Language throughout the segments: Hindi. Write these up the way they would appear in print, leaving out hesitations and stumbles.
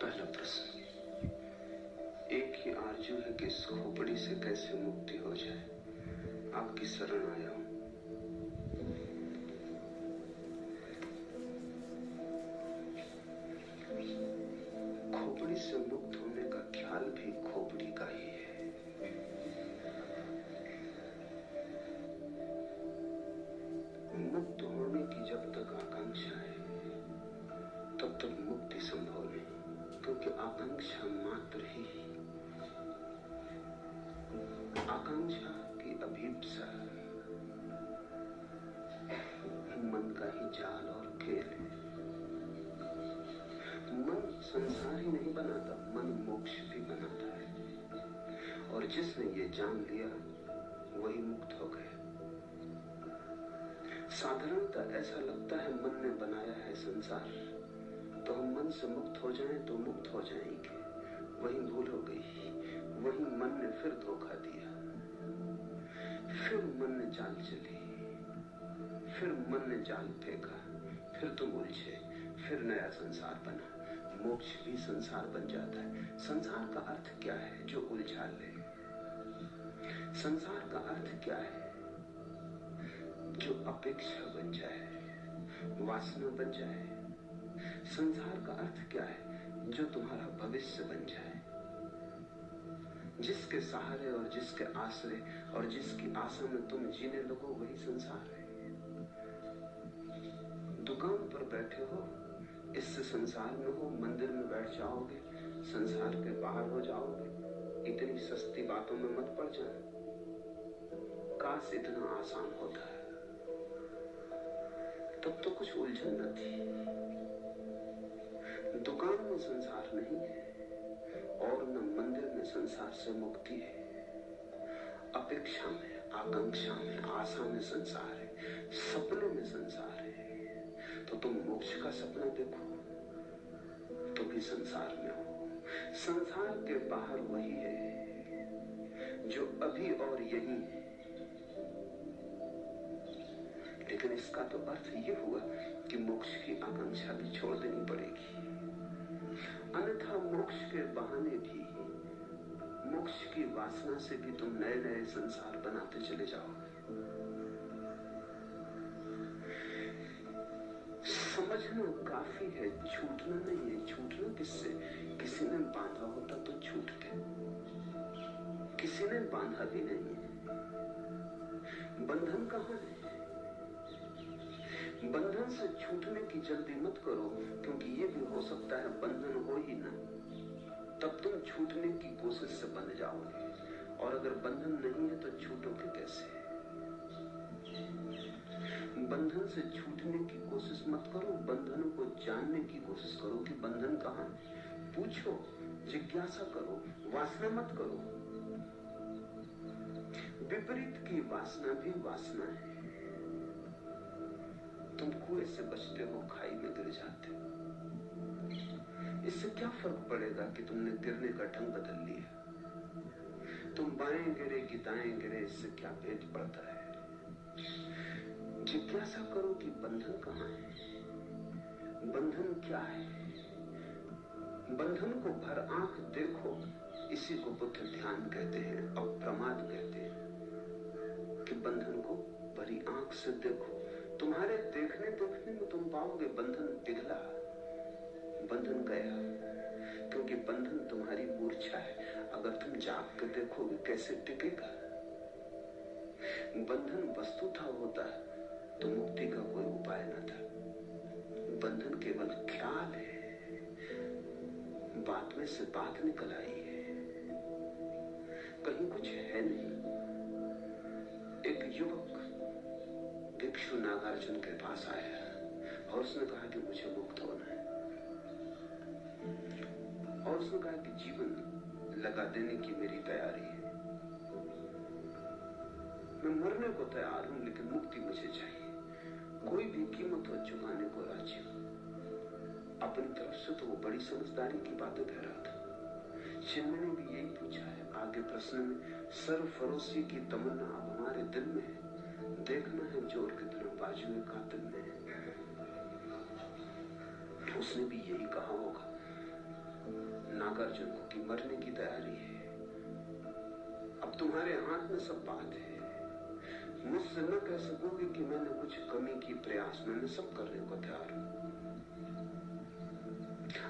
पहला प्रश्न, एक ही आरजू है कि इस खोपड़ी से कैसे मुक्ति हो जाए। आपकी शरण आया हूं। खोपड़ी से मुक्त होने का ख्याल भी खोपड़ी का ही है। मुक्त होने की जब तक आकांक्षा है तब तक मुक्ति संभव नहीं, क्योंकि आकांक्षा मात्र ही आकांक्षा की अभीप्सा मन का ही जाल और खेल है। मन संसार ही नहीं बनाता, मन मोक्ष भी बनाता है, और जिसने ये जान लिया वही मुक्त हो गया। साधारणतः ऐसा लगता है मन ने बनाया है संसार, तो हम मन से मुक्त हो जाएं तो मुक्त हो जाएंगे। वही भूल हो गई, वही मन ने फिर धोखा दिया, फिर मन ने चाल चली, फिर मन ने जाल फेंका, फिर तुम उलझे, फिर नया संसार बना। मोक्ष भी संसार बन जाता है। संसार का अर्थ क्या है जो उलझा ले? संसार का अर्थ क्या है जो अपेक्षा बन जाए, वासना बन जाए? संसार का अर्थ क्या है जो तुम्हारा भविष्य बन जाए? जिसके सहारे और जिसके आश्रय और जिसकी आशा में तुम जीने लगो वही संसार है। दुकान पर बैठे हो, इससे संसार में हो, मंदिर में बैठ जाओगे, संसार के बाहर हो जाओगे। इतनी सस्ती बातों में मत पड़ जाए। काश इतना आसान होता है, तब तो कुछ उलझन न थी। दुकान में संसार नहीं है और न मंदिर में संसार से मुक्ति है। अपेक्षा में, आकांक्षा में, आशा में संसार है, सपने में संसार है। तो तुम मोक्ष का सपना देखो तो भी संसार में हो। संसार के बाहर वही है जो अभी और यही है। लेकिन इसका तो अर्थ ये हुआ कि मोक्ष की आकांक्षा भी छोड़ देनी पड़ेगी, अन्यथा मोक्ष के बहाने भी, मोक्ष की वासना से भी तुम नए नए संसार बनाते चले जाओगे। समझना काफी है, छूटना नहीं है। छूटना किससे? किसी ने बांधा होता तो छूटते, किसी ने बांधा भी नहीं है। बंधन कहाँ है? बंधन से छूटने की जल्दी मत करो, क्योंकि ये भी हो सकता है बंधन हो ही ना, तब तुम छूटने की कोशिश से बंध जाओगे। और अगर बंधन नहीं है तो छूटोगे कैसे? बंधन से छूटने की कोशिश मत करो, बंधन को जानने की कोशिश करो कि बंधन कहाँ है। पूछो, जिज्ञासा करो, वासना मत करो। विपरीत की वासना भी वासना है। तुम कुएं से बचते हो, खाई में गिर जाते हो। इससे क्या फर्क पड़ेगा कि तुमने गिरने का ढंग बदल लिया? तुम बाएं गिरे कि दाएं गिरे, इससे क्या भेद पड़ता है? जिज्ञासा करो कि बंधन कहाँ है, बंधन क्या है। बंधन को भर आंख देखो, इसी को बुद्ध ध्यान कहते हैं, अप्रमाद कहते हैं कि बंधन को भरी आंख से देखो। तुम्हारे देखने देखने में तुम पाओगे बंधन पिघला, बंधन गया, क्योंकि बंधन तुम्हारी मूर्छा है। अगर तुम जाग के देखोगे कैसे टिकेगा? बंधन वस्तु था होता तो मुक्ति का कोई उपाय न था। बंधन केवल ख्याल है, बात में से बात निकल आई है, कहीं कुछ है नहीं। एक युवक भिक्षु नागार्जुन के पास आया और उसने कहा कि मुझे मुक्त होना है, और उसने कहा कि जीवन लगा देने की मेरी तैयारी है, मैं मरने को तैयार हूं, लेकिन मुक्ति मुझे चाहिए। कोई भी कीमत हो चुकाने को राजी हूं। अपनी तरफ से तो वो बड़ी समझदारी की बातें कह रहा था। चिन्मय ने भी यही पूछा है आगे प्रश्न में। सरफरोशी की तमन्ना अब हमारे दिल में है, देखना है जोर कितना बाजुए कातिल में है। उसने भी यही कहा होगा नागार्जुन को कि मरने की तैयारी है, अब तुम्हारे हाथ में सब बात है। मुझसे न कह सकोगे कि मैंने कुछ कमी की प्रयास, मैंने सब करने को तैयार हूं।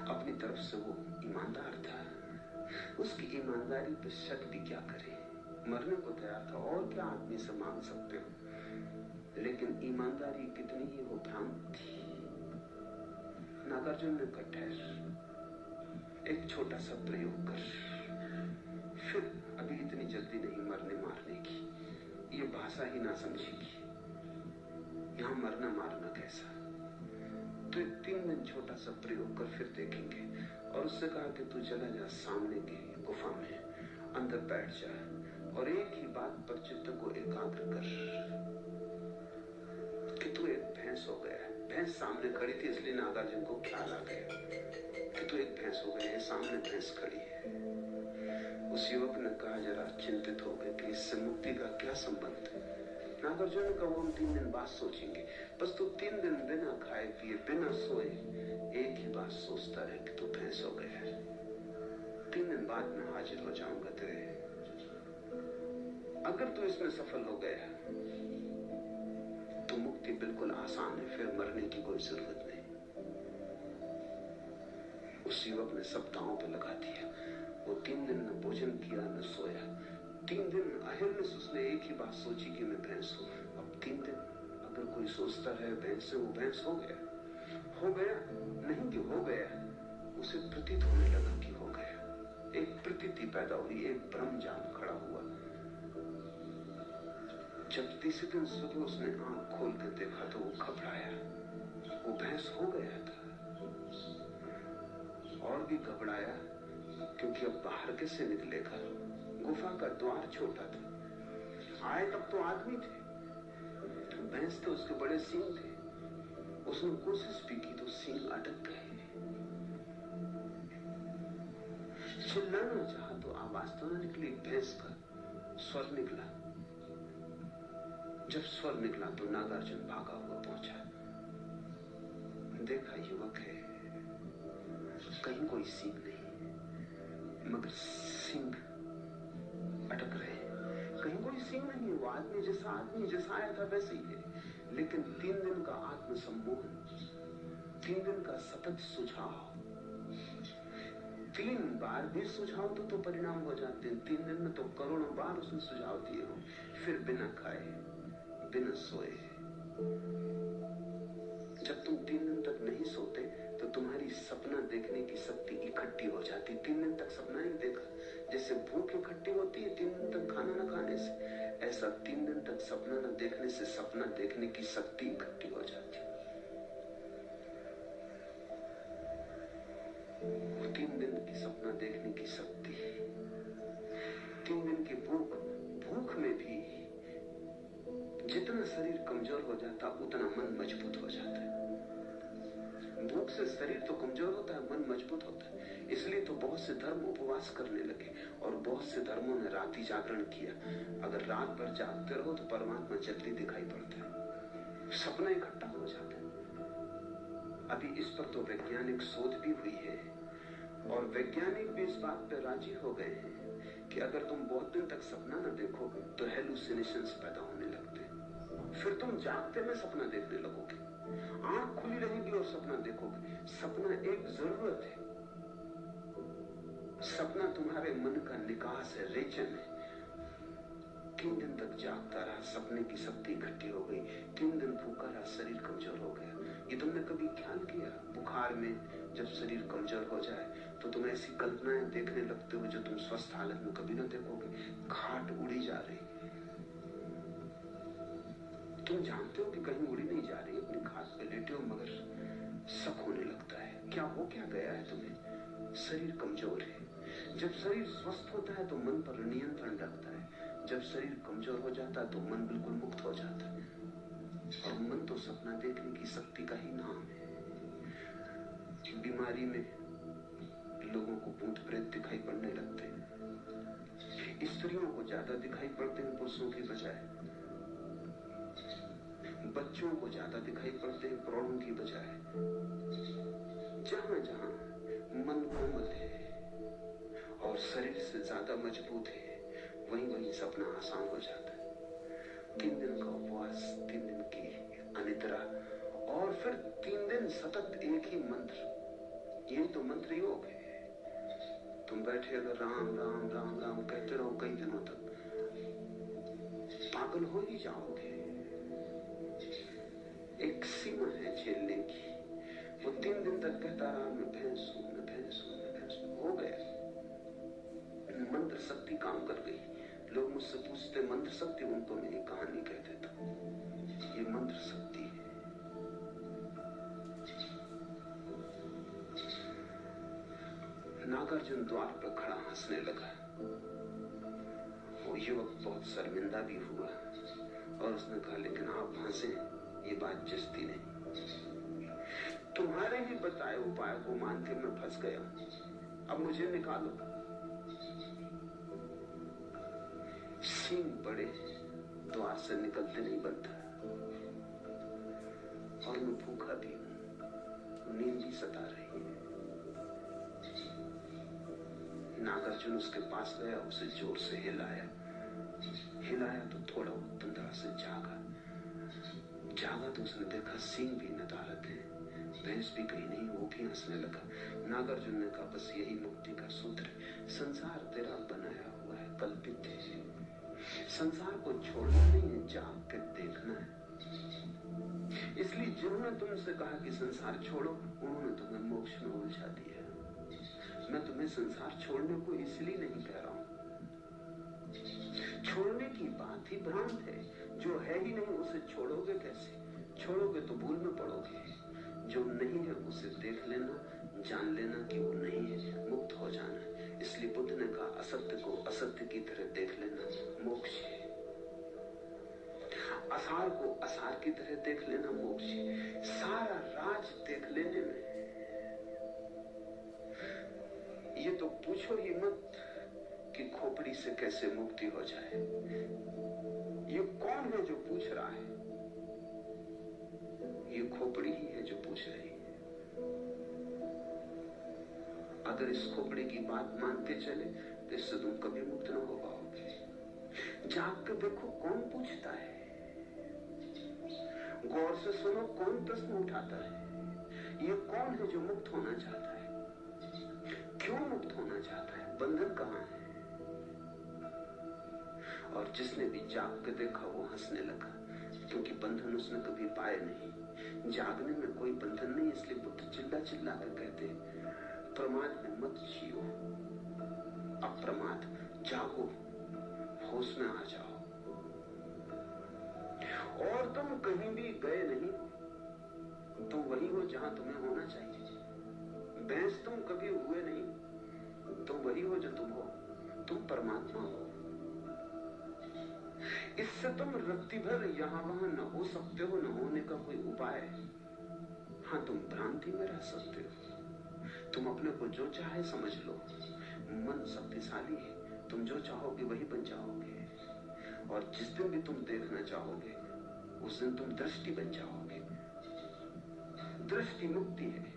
अपनी तरफ से वो ईमानदार था, उसकी ईमानदारी पे शक भी क्या करे, मरने को तैयार था, और क्या आदमी से मांग सकते हो। लेकिन ईमानदारी कितनी ही वो भ्रांत थी। नागार्जुन ने कहा ठहर, एक छोटा सा प्रयोग कर, फिर अभी इतनी जल्दी नहीं मरने मारने की, ये भाषा ही ना समझेगी, यहां मरना मारना कैसा। तो 3 दिन छोटा सा प्रयोग कर, फिर देखेंगे। और उससे कहा कि तू चला जा सामने की गुफा में, अंदर बैठ जा और एक ही बात पर चित्त को एकाग्र कर कि तू एक भैंस हो गया है। भैंस सामने खड़ी थी, इसलिए नागार्जुन को ख्याल आ गया कि तू एक भैंस हो गया है, सामने भैंस खड़ी है। उस युवक ने कहा, जरा चिंतित हो गए कि इससे मुक्ति का क्या संबंध है। नागार्जुन ने कहा, वो हम 3 दिन बाद सोचेंगे। बस तू 3 दिन बिना खाए पिए, बिना सोए, एक ही बात सोचता रहे कि तू भैंस हो गया है। 3 दिन बाद मैं हाजिर हो जाऊंगा तेरे। अगर तू इसमें सफल हो गया तो मुक्ति बिल्कुल आसान है, फिर मरने की कोई जरूरत नहीं। उस युवक ने सब दांव पे लगा दिया। वो 3 दिन न भोजन किया न सोया। 3 दिन अहिर्निश उसने एक ही बात सोची कि मैं भैंस हूं। अब 3 दिन अगर कोई सोचता रहे भैंस से, वो भैंस हो गया। हो गया नहीं कि हो गया, उसे प्रतीत होने लगा कि हो गया। एक प्रतीति पैदा हुई, एक भ्रम जान खड़ा हुआ। जब तीसरे दिन सुबह उसने आंख खोल कर देखा तो वो घबराया, वो भैंस हो गया था। और भी घबराया क्योंकि अब बाहर कैसे निकलेगा, गुफा का द्वार छोटा था। आए तब तो आदमी थे, भैंस तो उसके बड़े सींग थे। उसने कोशिश भी की तो सींग अटक गए। चिल्लाना चाहा तो आवाज तो न निकली, भैंस का स्वर निकला। जब स्वर निकला तो नागार्जुन भागा हुआ पहुंचा। देखा युवक है, कहीं कोई सींग नहीं, मगर सींग अटक रहे। कहीं कोई सींग नहीं है, वो आदमी जैसा आया था वैसे ही है। लेकिन 3 दिन का आत्मसम्मोहन, 3 दिन का सतत सुझाव, 3 बार भी सुझाव तो परिणाम हो जाते हैं। 3 दिन में तो करोड़ों बार उसने सुझाव दिए हो। फिर बिना खाए बिना सोए, जब तुम 3 दिन तक नहीं सोते तो तुम्हारी सपना देखने की शक्ति इकट्ठी हो जाती। 3 दिन तक सपना ही देखा, जैसे भूख इकट्ठी होती है 3 दिन तक खाना न खाने से, ऐसा 3 दिन तक सपना न देखने से सपना देखने की शक्ति इकट्ठी हो जाती। वो 3 दिन की सपना देखने की शक्ति, 3 दिन की भूख में भी जितना शरीर कमजोर हो जाता उतना मन मजबूत हो जाता है। भूख से शरीर तो कमजोर होता है, मन मजबूत होता है। इसलिए तो बहुत से धर्म उपवास करने लगे और बहुत से धर्मों ने रात्रि जागरण किया। अगर रात भर जागते रहो तो परमात्मा जल्दी दिखाई पड़ता है, सपना इकट्ठा हो जाता है। अभी इस पर तो वैज्ञानिक शोध भी हुई है और वैज्ञानिक भी इस बात पर राजी हो गए हैं कि अगर तुम बहुत दिन तक सपना न देखोगे तो हेलुसिनेशंस पैदा होने लगते हैं। फिर तुम जागते में सपना देखने लगोगे, आंख खुली रहेगी और सपना देखोगे। सपना एक जरूरत है, सपना तुम्हारे मन का निकास है, रेचन है। 3 दिन तक जागता रहा, सपने की शक्ति इकट्ठी हो गई। 3 दिन भूखा रहा, शरीर कमजोर हो गया। ये तुमने कभी ख्याल किया, बुखार में जब शरीर कमजोर हो जाए तो तुम ऐसी कल्पनाएं देखने लगते हो जो तुम स्वस्थ हालत में कभी ना देखोगे। खाट उड़ी जा रही, तुम जानते हो कि कहीं उड़ी नहीं जा रही, अपनी खाट पे लेटे हो, मगर शक होने लगता है क्या गया है तुम्हें। शरीर कमजोर है। जब शरीर स्वस्थ होता है तो मन पर नियंत्रण रखता है, जब शरीर कमजोर हो जाता है तो मन बिल्कुल मुक्त हो जाता है। और मन तो सपना देखने की शक्ति का ही नाम है। बीमारी में लोगों को भूत प्रेत दिखाई पड़ने लगते हैं, स्त्रियों को ज्यादा दिखाई पड़ते हैं पुरुषों की बजाय, बच्चों को ज्यादा दिखाई पड़ते हैं प्रौढ़ों की बजाय। जहां जहां मन कोमल है, ज्यादा मजबूत है, वहीं सपना आसान हो जाता है। 3 दिन का उपवास, 3 दिन की अनिद्रा, और फिर 3 दिन सतत एक ही मंत्र। ये तो मंत्र योग है। तुम बैठे अगर राम राम राम राम कहते रहो कई दिनों तक, पागल हो ही जाओगे। एक सीमा है झेलने की। वो 3 दिन तक कहता रहा, मैं भैंस हूं, मैं भैंस हूं, मैं भैंस हूं। हो गया, मंत्र शक्ति काम कर गई। लोग मुझसे पूछते मंत्र शक्ति, उनको मैं ये कहानी कह देता हूं, ये मंत्र शक्ति है। नागार्जुन द्वार पर खड़ा हंसने लगा। वो युवक बहुत शर्मिंदा भी हुआ और उसने कहा, लेकिन आप हंसे, ये बात जस्ती नहीं। तुम्हारे ही बताए उपाय को मान के मैं फंस गया, अब मुझे निकालो। सींग बड़े, द्वार से निकलते नहीं बनता, और मैं भूखा भी हूं, नींद भी सता रही है। नागार्जुन उसके पास गया, उसे जोर से हिलाया तो थोड़ा तंद्रा से जागा तो उसने देखा सींग भी नदारद है, भैंस भी कहीं नहीं, वो भी हंसने लगा। नागार्जुन ने कहा, बस यही मुक्ति का सूत्र है। संसार तेरा बनाया हुआ है, कल्पित है। संसार को छोड़ना नहीं है, जाग के देखना है। इसलिए जिन्होंने तुमसे कहा कि संसार छोड़ो, उन्होंने तुम्हें मोक्ष में उलझा दिया। मैं तुम्हें संसार छोड़ने को इसलिए नहीं कह रहा हूं। छोड़ने की बात ही भ्रांत है। जो है ही नहीं उसे छोड़ोगे कैसे? छोड़ोगे तो भूल में पड़ोगे। जो नहीं है उसे देख लेना, जान लेना कि वो नहीं है, मुक्त हो जाना। इसलिए बुद्ध ने कहा, असत्य को असत्य की तरह देख लेना मोक्ष है। असार को असार की तरह देख लेना मोक्ष है। सारा राज देख लेने में ये तो पूछो ही मत कि खोपड़ी से कैसे मुक्ति हो जाए। ये कौन है जो पूछ रहा है? ये खोपड़ी ही है जो पूछ रही है। अगर इस खोपड़ी की बात मानते चले तो इससे तुम कभी मुक्त न हो पाओगे। जाग के देखो कौन पूछता है, गौर से सुनो कौन प्रश्न उठाता है। ये कौन है जो मुक्त होना चाहता है? क्यों मुक्त होना चाहता है? बंधन कहां है? और जिसने भी जाग के देखा वो हंसने लगा, क्योंकि बंधन उसने कभी पाए नहीं। जागने में कोई बंधन नहीं, इसलिए बुद्ध चिल्ला चिल्ला कर कहते, प्रमाद में मत जियो, अप्रमाद जागो, होश में आ जाओ। और तुम कहीं भी गए नहीं, तुम वही हो जहां तुम्हें होना चाहिए। भैंस तुम कभी हुए नहीं, तुम वही हो जो तुम हो। तुम परमात्मा हो। इससे तुम रत्ती भर यहां वहां न हो सकते हो, न होने का कोई उपाय है। हाँ, तुम भ्रांति में रह सकते हो। तुम अपने को जो चाहे समझ लो। मन शक्तिशाली है, तुम जो चाहोगे वही बन जाओगे। और जिस दिन भी तुम देखना चाहोगे उस दिन तुम दृष्टि बन जाओगे। दृष्टि मुक्ति है।